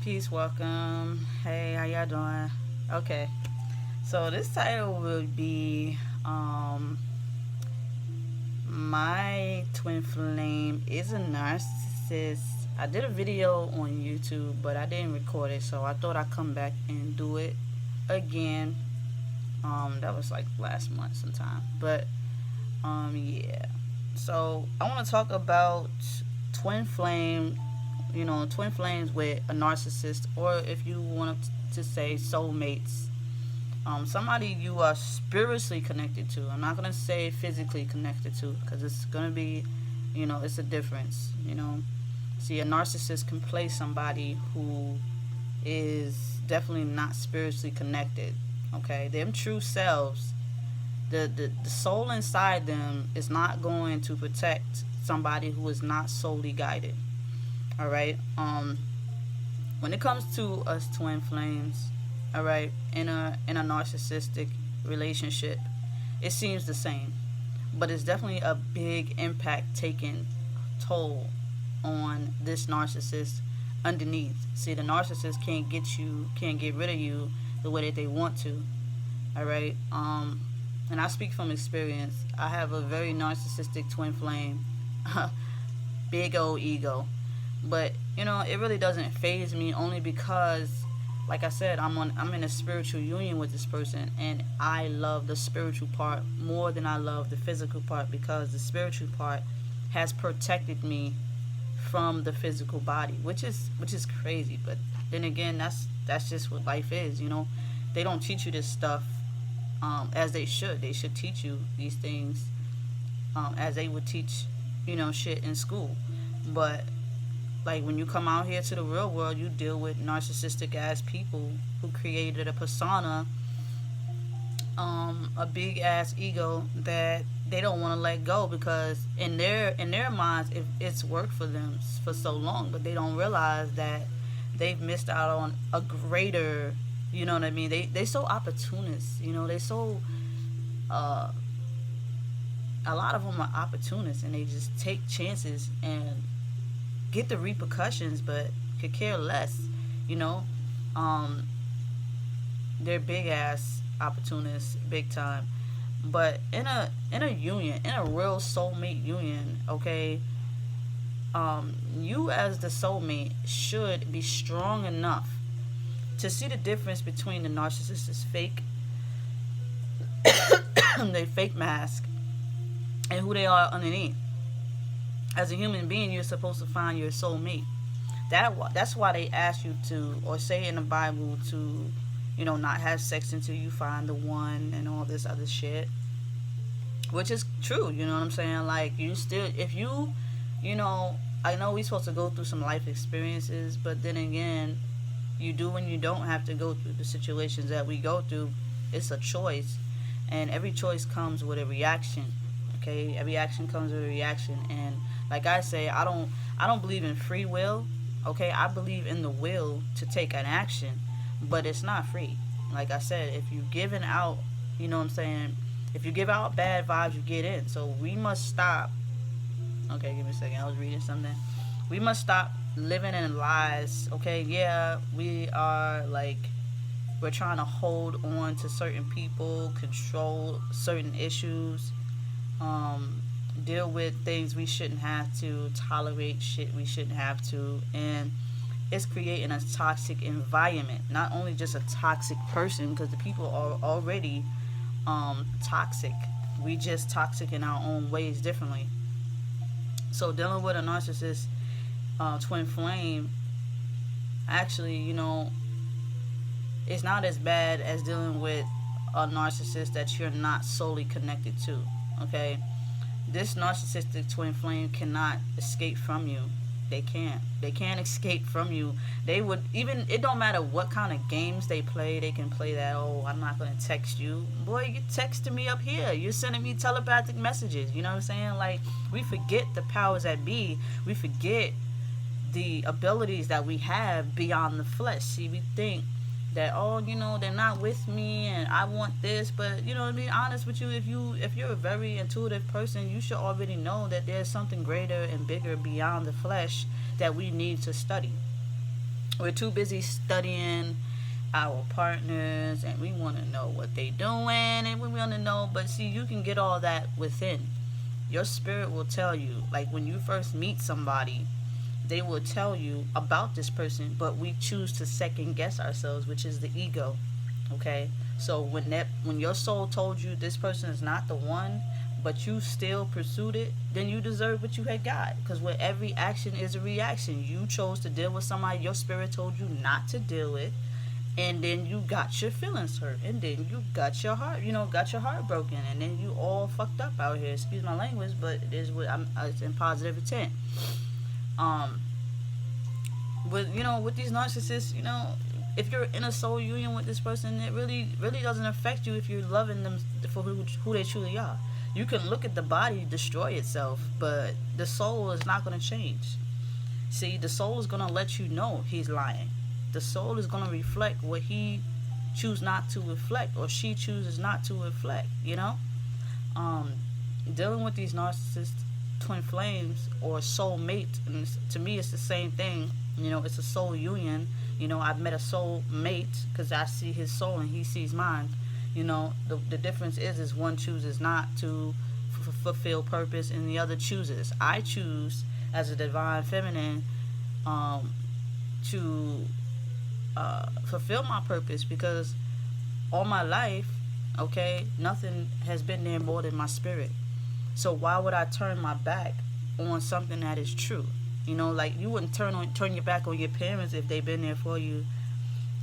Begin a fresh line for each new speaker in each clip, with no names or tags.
Peace, welcome. Hey, how y'all doing? Okay, so this title will be My Twin Flame is a Narcissist. I did a video on YouTube, but I didn't record it, so I thought I'd come back and do it again. That was like last month sometime. But yeah. So I want to talk about twin flame, twin flames with a narcissist, or if you want to say soulmates, somebody you are spiritually connected to. I'm not gonna say physically connected to, because it's gonna be, it's a difference. See, a narcissist can play somebody who is definitely not spiritually connected. Okay, them true selves, the soul inside them is not going to protect somebody who is not solely guided. All right. When it comes to us twin flames, all right, in a narcissistic relationship, it seems the same, but it's definitely a big impact taken toll on this narcissist underneath. See, the narcissist can't get rid of you the way that they want to. All right. And I speak from experience. I have a very narcissistic twin flame, big old ego. But it really doesn't phase me, only because, like I said, I'm in a spiritual union with this person, and I love the spiritual part more than I love the physical part, because the spiritual part has protected me from the physical body, which is crazy. But then again, that's just what life is. They don't teach you this stuff as they should. They should teach you these things as they would teach shit in school. But like, when you come out here to the real world, you deal with narcissistic ass people who created a persona, a big ass ego that they don't want to let go, because in their minds it's worked for them for so long, but they don't realize that they've missed out on a greater, you know what I mean? They so opportunists, they so a lot of them are opportunists, and they just take chances and get the repercussions, but could care less. you know um they're big ass opportunists, big time. But in a union, in a real soulmate union, okay, you as the soulmate should be strong enough to see the difference between the narcissist's fake they fake mask, and who they are underneath. As a human being, you're supposed to find your soulmate. That's why they ask you to, or say in the Bible, to not have sex until you find the one, and all this other shit, which is true. You know what I'm saying? Like, you still, if you know I know we're supposed to go through some life experiences, but then again, you do and you don't have to go through the situations that we go through. It's a choice, and every choice comes with a reaction. Okay, every action comes with a reaction. And like I say, I don't believe in free will. Okay, I believe in the will to take an action, but it's not free. Like I said, if you giving out, you know what I'm saying, if you give out bad vibes, you get in. So we must stop. Okay, give me a second, I was reading something. We must stop living in lies. Okay, yeah, we're trying to hold on to certain people, control certain issues, deal with things we shouldn't have to, tolerate shit we shouldn't have to, and it's creating a toxic environment. Not only just a toxic person, because the people are already toxic. We just toxic in our own ways differently. So dealing with a narcissist twin flame, actually, it's not as bad as dealing with a narcissist that you're not solely connected to. Okay, this narcissistic twin flame cannot escape from you. They can't escape from you. They would, even, it don't matter what kind of games they play. They can play that, oh, I'm not going to text you. Boy, you texting me up here, you're sending me telepathic messages. You know what I'm saying? Like, we forget the powers that be. We forget the abilities that we have beyond the flesh. See, we think that, oh, they're not with me and I want this. But to be honest with you, if you're a very intuitive person, you should already know that there's something greater and bigger beyond the flesh that we need to study. We're too busy studying our partners, and we want to know what they doing, and we want to know. But see, you can get all that within. Your spirit will tell you, like when you first meet somebody, they will tell you about this person, but we choose to second guess ourselves, which is the ego. Okay, so when your soul told you this person is not the one, but you still pursued it, then you deserve what you had got. Because with every action is a reaction. You chose to deal with somebody your spirit told you not to deal with, and then you got your feelings hurt, and then you got your heart, got your heart broken, and then you all fucked up out here. Excuse my language, but it is what it's in positive intent. Um, with these narcissists, if you're in a soul union with this person, it really, really doesn't affect you if you're loving them for who they truly are. You can look at the body destroy itself, but the soul is not going to change. See, the soul is going to let you know he's lying. The soul is going to reflect what he chooses not to reflect, or she chooses not to reflect, Dealing with these narcissists, twin flames, or soul mate, and to me it's the same thing. It's a soul union. I've met a soul mate because I see his soul and he sees mine. The difference is one chooses not to fulfill purpose and the other chooses. I choose as a divine feminine to fulfill my purpose, because all my life, okay, nothing has been there more than my spirit. So why would I turn my back on something that is true? Like you wouldn't turn your back on your parents if they've been there for you.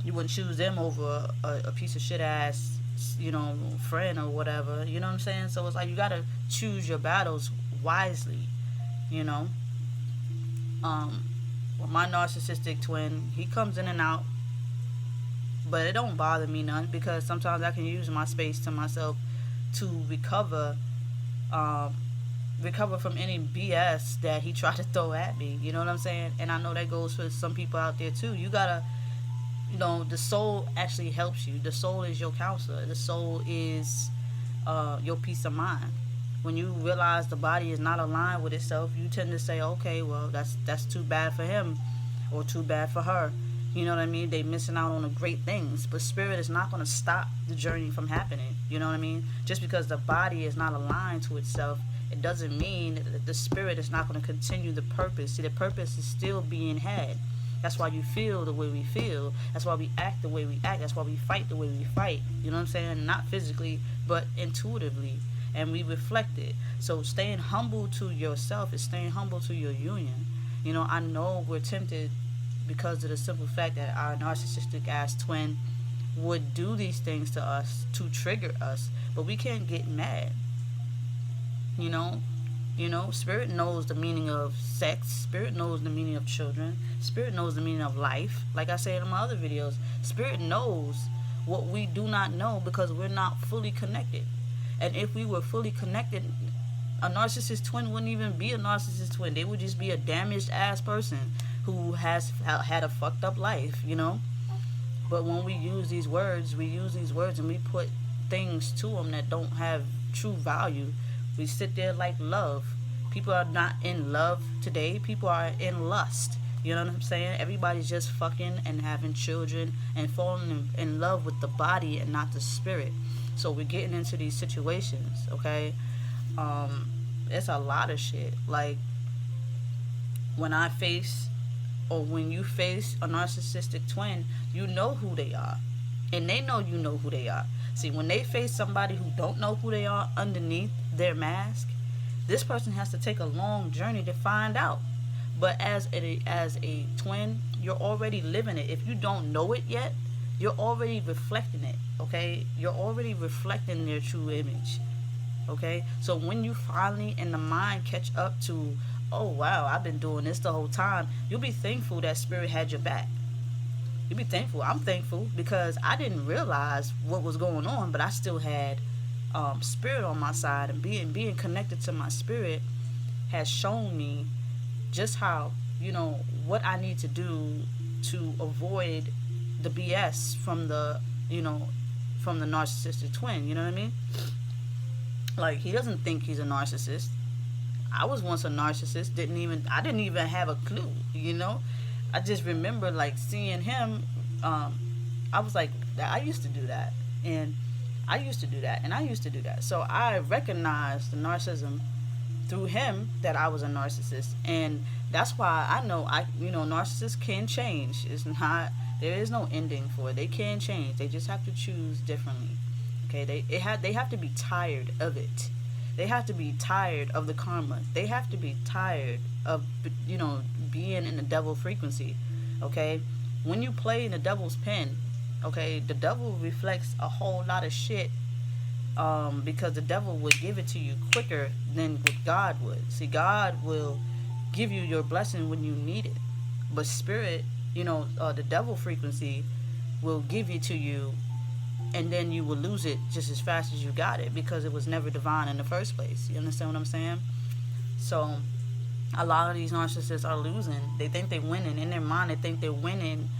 You wouldn't choose them over a piece of shit ass, friend or whatever. You know what I'm saying? So it's like you gotta choose your battles wisely. With my narcissistic twin, he comes in and out, but it don't bother me none, because sometimes I can use my space to myself to recover from any BS that he tried to throw at me. You know what I'm saying? And I know that goes for some people out there too. You gotta, the soul actually helps you. The soul is your counselor. The soul is your peace of mind. When you realize the body is not aligned with itself, you tend to say, okay, well, that's too bad for him, or too bad for her. You know what I mean? They missing out on the great things. But spirit is not going to stop the journey from happening. You know what I mean? Just because the body is not aligned to itself, it doesn't mean that the spirit is not going to continue the purpose. See, the purpose is still being had. That's why you feel the way we feel. That's why we act the way we act. That's why we fight the way we fight. You know what I'm saying? Not physically, but intuitively. And we reflect it. So staying humble to yourself is staying humble to your union. I know we're tempted because of the simple fact that our narcissistic ass twin would do these things to us to trigger us. But we can't get mad. Spirit knows the meaning of sex. Spirit knows the meaning of children. Spirit knows the meaning of life. Like I said in my other videos, spirit knows what we do not know because we're not fully connected. And if we were fully connected, a narcissist twin wouldn't even be a narcissist twin. They would just be a damaged ass person who has had a fucked up life, But when we use these words and we put things to them that don't have true value. We sit there like love. People are not in love today. People are in lust. You know what I'm saying? Everybody's just fucking and having children and falling in love with the body and not the spirit. So we're getting into these situations, okay? It's a lot of shit. Like, when you face a narcissistic twin, you know who they are. And they know you know who they are. See, when they face somebody who don't know who they are underneath their mask, this person has to take a long journey to find out. But as a twin, you're already living it. If you don't know it yet, you're already reflecting it, okay? You're already reflecting their true image, okay? So when you finally in the mind catch up to, oh, wow, I've been doing this the whole time, you'll be thankful that spirit had your back. You'll be thankful. I'm thankful because I didn't realize what was going on, but I still had spirit on my side, and being connected to my spirit has shown me just how, what I need to do to avoid the BS from the narcissistic twin. You know what I mean? Like, he doesn't think he's a narcissist. I was once a narcissist. I didn't even have a clue, I just remember like seeing him. I was like, I used to do that, and I used to do that, and I used to do that. So I recognized the narcissism through him, that I was a narcissist, and that's why I know narcissists can change. It's not, there is no ending for it. They can change. They just have to choose differently. Okay, they have to be tired of it. They have to be tired of the karma. They have to be tired of being in the devil frequency. Okay, when you play in the devil's pen, okay, the devil reflects a whole lot of shit, because the devil would give it to you quicker than what God would. See, God will give you your blessing when you need it, but spirit, the devil frequency will give it to you, and then you will lose it just as fast as you got it, because it was never divine in the first place. You understand what I'm saying? So a lot of these narcissists are losing. They think they're winning. In their mind, they think they're winning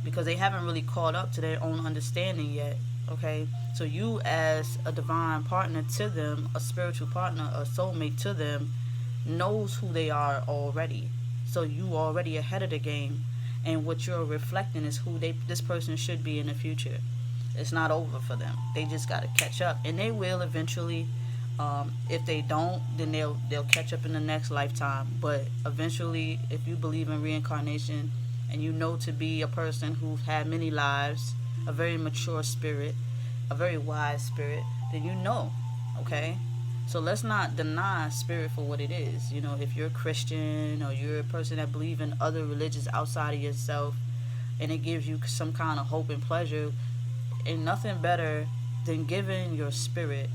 because they haven't really caught up to their own understanding yet. Okay, so you as a divine partner to them, a spiritual partner, a soulmate to them, knows who they are already. So you already ahead of the game, and what you're reflecting is who this person should be in the future. It's not over for them. They just got to catch up, and they will eventually. If they don't, then they'll catch up in the next lifetime. But eventually, if you believe in reincarnation, and you know to be a person who's had many lives, a very mature spirit, a very wise spirit, then you know, okay? So let's not deny spirit for what it is. If you're a Christian or you're a person that believes in other religions outside of yourself, and it gives you some kind of hope and pleasure, and nothing better than giving your spirit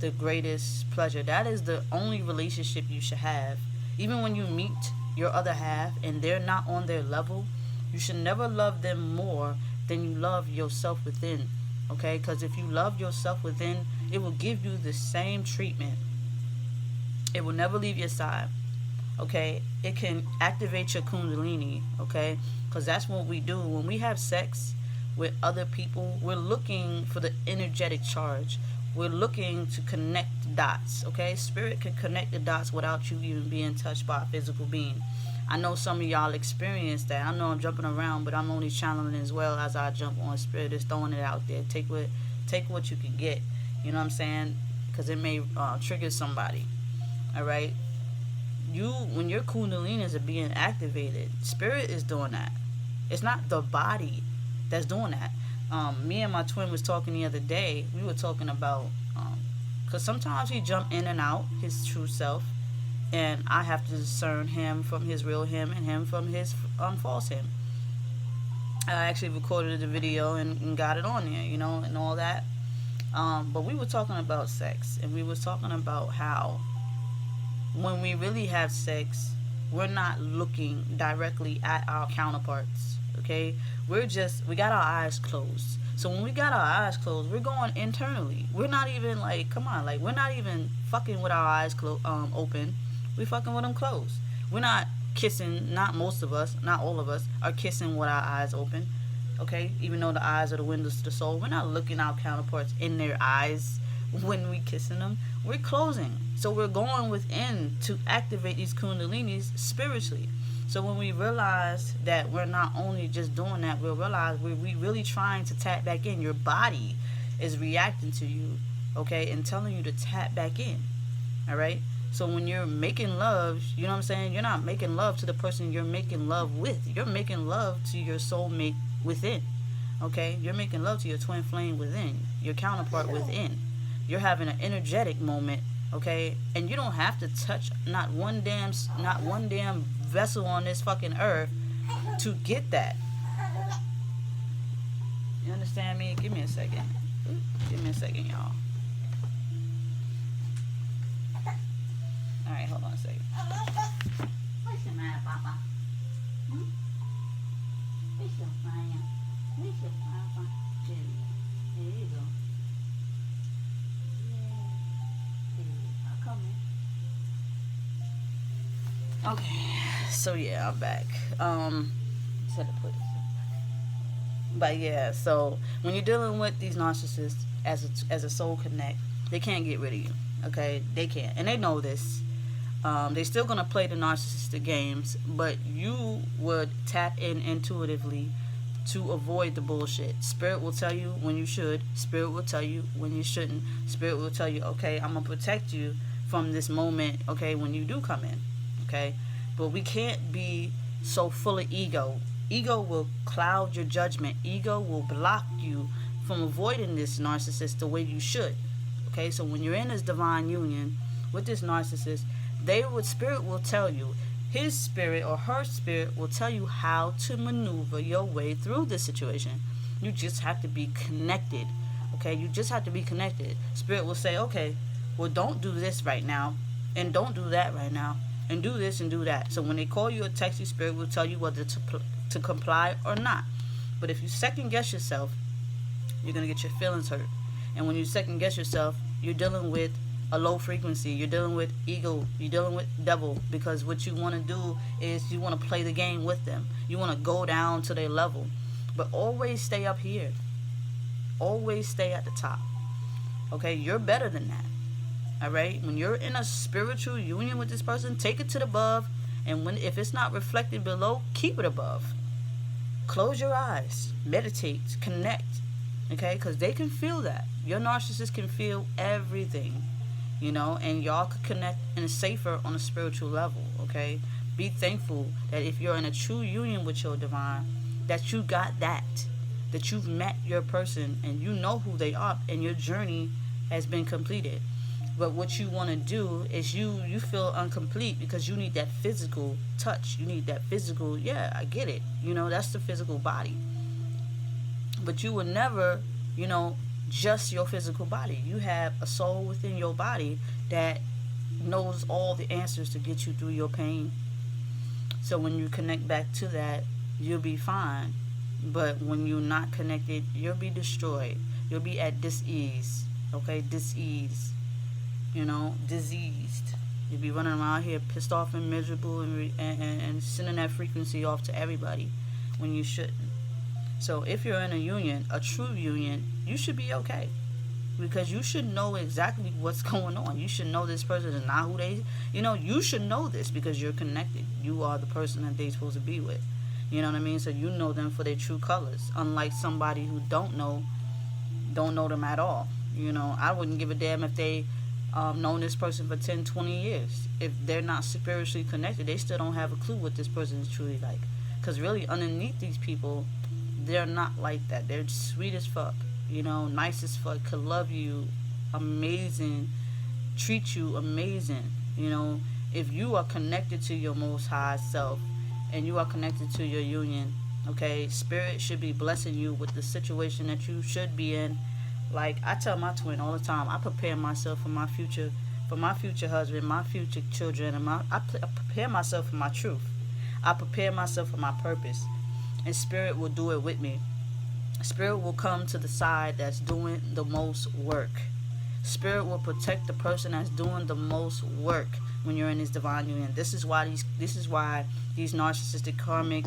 the greatest pleasure. That is the only relationship you should have. Even when you meet your other half and they're not on their level, you should never love them more than you love yourself within. Okay, because if you love yourself within, it will give you the same treatment. It will never leave your side. Okay, it can activate your kundalini. Okay, because that's what we do when we have sex with other people. We're looking for the energetic charge. We're looking to connect the dots. Okay, spirit can connect the dots without you even being touched by a physical being. I know some of y'all experience that. I know I'm jumping around, but I'm only channeling as well as I jump on spirit. Just throwing it out there. Take what you can get. You know what I'm saying? Because it may trigger somebody. All right. When your kundalinis are being activated, spirit is doing that. It's not the body that's doing that. Me and my twin was talking the other day. We were talking about, because sometimes he jump in and out his true self, and I have to discern him from his real him and him from his false him. I actually recorded the video and got it on there, and all that. But we were talking about sex, and we were talking about how when we really have sex, we're not looking directly at our counterparts. Okay, we got our eyes closed. So when we got our eyes closed, we're going internally. We're not even we're not even fucking with our eyes open. We fucking with them closed. We're not kissing. Not most of us, not all of us, are kissing with our eyes open. Okay, even though the eyes are the windows to the soul, we're not looking our counterparts in their eyes when we kissing them. We're closing. So we're going within to activate these kundalinis spiritually. So when we realize that we're not only just doing that, we'll realize we're really trying to tap back in. Your body is reacting to you, okay, and telling you to tap back in. All right. So when you're making love, you know what I'm saying? You're not making love to the person you're making love with. You're making love to your soulmate within. Okay? You're making love to your twin flame within, your counterpart within. You're having an energetic moment, okay? And you don't have to touch not one damn vessel on this fucking earth to get that. You understand me? Give me a second. Give me a second, y'all. Alright, hold on a second. What's the matter, Papa? What's your fire? What's your Papa? There you go. Yeah. I'll come in. Okay, so yeah, I'm back. Said to put this. But yeah, so when you're dealing with these narcissists as a soul connect, they can't get rid of you. Okay, they can't, and they know this. They're still gonna play the narcissistic games, but you would tap in intuitively to avoid the bullshit. Spirit will tell you when you should. Spirit will tell you when you shouldn't. Spirit will tell you, okay, I'm gonna protect you from this moment, okay, when you do come in, okay. But we can't be so full of ego. Ego will cloud your judgment. Ego will block you from avoiding this narcissist the way you should. Okay, so when you're in this divine union with this narcissist, spirit will tell you, his spirit or her spirit will tell you how to maneuver your way through this situation. You just have to be connected. Okay, you just have to be connected. Spirit will say, okay, well, don't do this right now, and don't do that right now, and do this and do that. So when they call you a text, spirit will tell you whether to comply or not. But if you second guess yourself, you're gonna get your feelings hurt. And when you second guess yourself, you're dealing with a low frequency. You're dealing with ego. You're dealing with devil, because what you want to do is you want to play the game with them. You want to go down to their level, but always stay up here. Always stay at the top. Okay, you're better than that. All right, when you're in a spiritual union with this person, take it to the above, and if it's not reflected below, keep it above. Close your eyes, meditate, connect. Okay, because they can feel that. Your narcissist can feel everything. And y'all could connect and it's safer on a spiritual level. Okay, be thankful that if you're in a true union with your divine, that you got that you've met your person and you know who they are, and your journey has been completed. But what you want to do is you feel incomplete because you need that physical touch. You need that physical, yeah, I get it. That's the physical body. But you will never, just your physical body. You have a soul within your body that knows all the answers to get you through your pain. So when you connect back to that, you'll be fine. But when you're not connected, you'll be destroyed. You'll be at dis-ease. Okay, dis-ease. Diseased. You'll be running around here pissed off and miserable and sending that frequency off to everybody when you shouldn't. So if you're in a union, a true union, you should be okay, because you should know exactly what's going on. You should know this person is not who they, you should know this because you're connected. You are the person that they're supposed to be with. You know what I mean? So you know them for their true colors, unlike somebody who don't know them at all. I wouldn't give a damn if they known this person for 10, 20 years. If they're not spiritually connected, they still don't have a clue what this person is truly like. Because really, underneath these people, they're not like that. They're sweet as fuck, nice as fuck, could love you, amazing, treat you amazing. If you are connected to your most high self and you are connected to your union, okay, spirit should be blessing you with the situation that you should be in. Like I tell my twin all the time, I prepare myself for my future husband, my future children, and I prepare myself for my truth. I prepare myself for my purpose. And spirit will do it with me. Spirit will come to the side that's doing the most work. Spirit will protect the person that's doing the most work when you're in this divine union. This is why these narcissistic karmic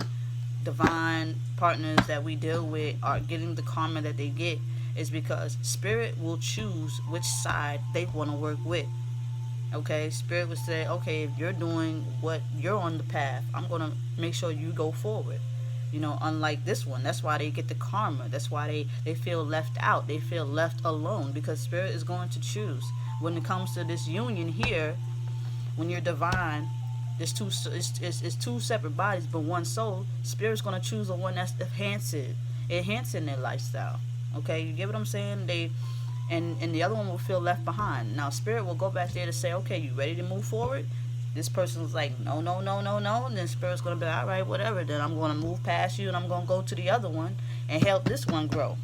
divine partners that we deal with are getting the karma that they get, is because spirit will choose which side they want to work with. Okay, spirit will say, okay, if you're doing what you're on the path, I'm going to make sure you go forward. Unlike this one. That's why they get the karma. That's why they feel left out. They feel left alone, because spirit is going to choose. When it comes to this union here, when you're divine, it's two separate bodies but one soul. Spirit's going to choose the one that's enhancing their lifestyle. Okay, you get what I'm saying? And the other one will feel left behind. Now spirit will go back there to say, okay, you ready to move forward? This person's like, no. And then spirit's going to be like, all right, whatever. Then I'm going to move past you and I'm going to go to the other one and help this one grow.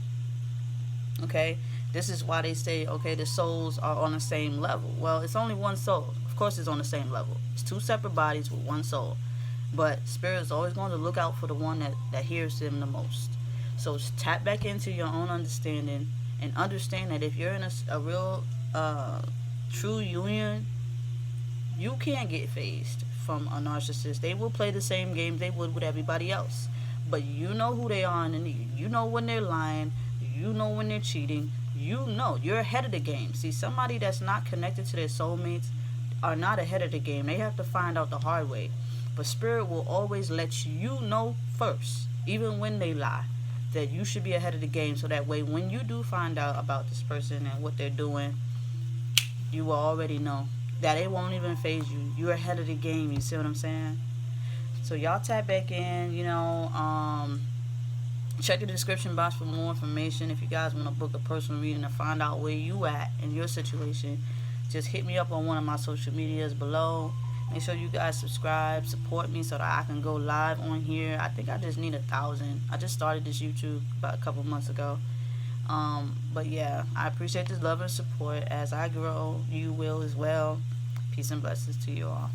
Okay? This is why they say, okay, the souls are on the same level. Well, it's only one soul. Of course it's on the same level. It's two separate bodies with one soul. But spirit is always going to look out for the one that hears them the most. So tap back into your own understanding and understand that if you're in a real true union, you can't get phased from a narcissist. They will play the same games they would with everybody else. But you know who they are, and you know when they're lying. You know when they're cheating. You're ahead of the game. See, somebody that's not connected to their soulmates, are not ahead of the game. They have to find out the hard way. But spirit will always let you know first, even when they lie, that you should be ahead of the game. So that way, when you do find out about this person and what they're doing, you will already know that it won't even phase you. You're ahead of the game. You see what I'm saying? So y'all tap back in. Check the description box for more information. If you guys want to book a personal reading to find out where you at in your situation, just hit me up on one of my social medias below. Make sure you guys subscribe, support me so that I can go live on here. I think I just need 1,000. I just started this YouTube about a couple months ago. But yeah, I appreciate this love and support. As I grow, you will as well. Peace and blessings to you all.